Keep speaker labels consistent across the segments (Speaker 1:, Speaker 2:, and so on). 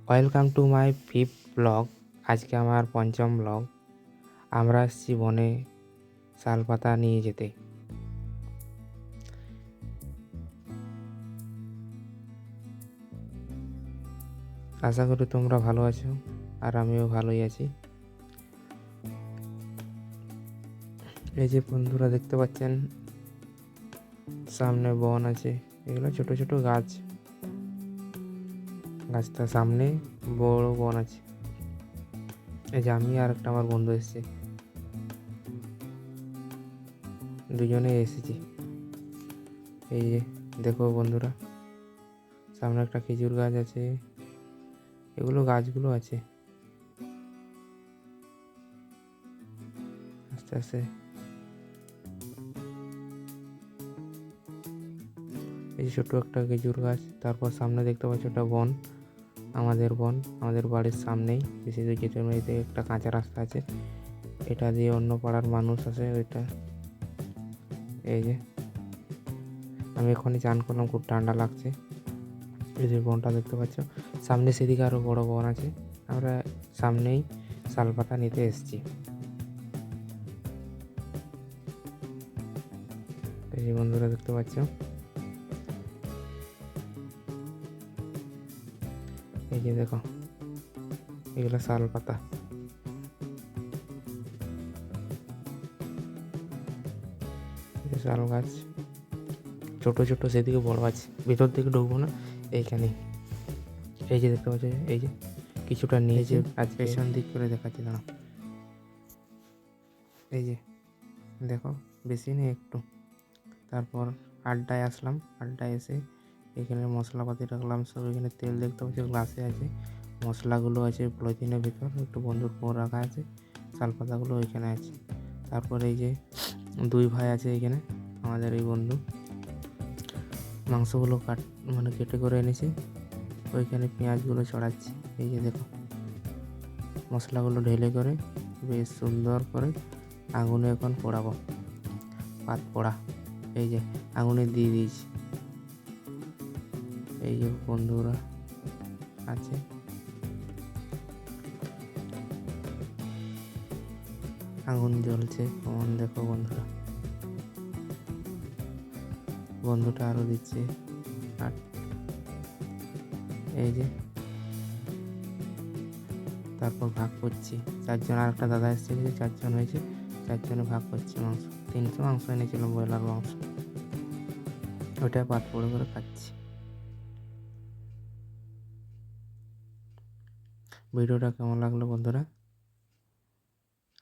Speaker 1: Welcome to my fifth blog. আজকে আমার পঞ্চম ব্লগ। আমরা আসছি বনে শালপাতা নিয়ে যেতে। আশা করি তোমরা ভালো আছো, আর আমিও ভালোই আছি। এই যে বন্ধুরা দেখতে পাচ্ছেন, সামনে বন আছে। এগুলো ছোট ছোট গাছ, গাছটার সামনে বড় বন আছে। এই যে আমি আর একটা আমার বন্ধু এসেছে, দুজনে এসেছি। এই যে দেখো বন্ধুরা, সামনে একটা খেজুর গাছ আছে, এগুলো গাছগুলো আছে। আস্তে আস্তে এই যে ছোট্ট একটা খেজুর গাছ, তারপর সামনে দেখতে পাচ্ছ একটা বন, আমাদের বন, আমাদের বাড়ির সামনেই। বেশি দূর যেতে নেই, একটা কাঁচা রাস্তা আছে, এটা দিয়ে অন্য পাড়ার মানুষ আসে ওইটা। এই যে আমি এখনই চান করলাম, খুব ঠান্ডা লাগছে। এই যে বনটা দেখতে পাচ্ছ, সামনে সেদিকে আরও বড় বন আছে। আমরা সামনেই শালপাতা নিতে এসেছি। এই যে বন্ধুরা দেখতে পাচ্ছ, এই যে দেখো, এগুলো শালপাতা। শাল গাছ ছোট ছোট, সেদিকে বড় আছে, ভিতর দিকে ঢুকবো না, এইখানে। এই যে দেখতে পাচ্ছ, এই যে কিছুটা নিয়েছে, আজ পেছন দিক করে দেখাচ্ছি না। এই যে দেখো, বেশি নেই, একটু। তারপর আড্ডায় আসলাম, আড্ডায় এসে এখানে মশলাপাতি রাখলাম সব। এখানে তেল দেখতে পাচ্ছি গ্লাসে আছে, মশলাগুলো আছে পলিথিনের ভিতর, একটু বন্ধুর ফোন রাখা আছে, শালপাতাগুলো ওইখানে আছে। তারপর এই যে দুই ভাই আছে এখানে, আমাদের এই বন্ধু মাংসগুলো কেটে করে এনেছে, ওইখানে পেঁয়াজগুলো ছড়াচ্ছে। এই যে দেখো, মশলাগুলো ঢেলে করে বেশ সুন্দর করে আগুনে এখন পোড়াবো, পাত পোড়া। এই যে আগুনে দিয়ে দিয়েছি। এই যে বন্ধুরা আছে, আগুন জ্বলছে কেমন দেখো বন্ধুরা। বন্ধুটা আরো দিচ্ছে। আর এই যে তারপর ভাগ করছি, চারজন। আর একটা দাদা এসছে, চারজন হয়েছে, চারজনে ভাগ করছি মাংস। 300 মাংস এনেছিলাম, ব্রয়লার মাংস, ওটা পাত পড়ে করে খাচ্ছি। ভিডিওটা কেমন লাগলো বন্ধুরা?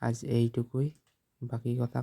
Speaker 1: আজ এইটুকুই, বাকি কথা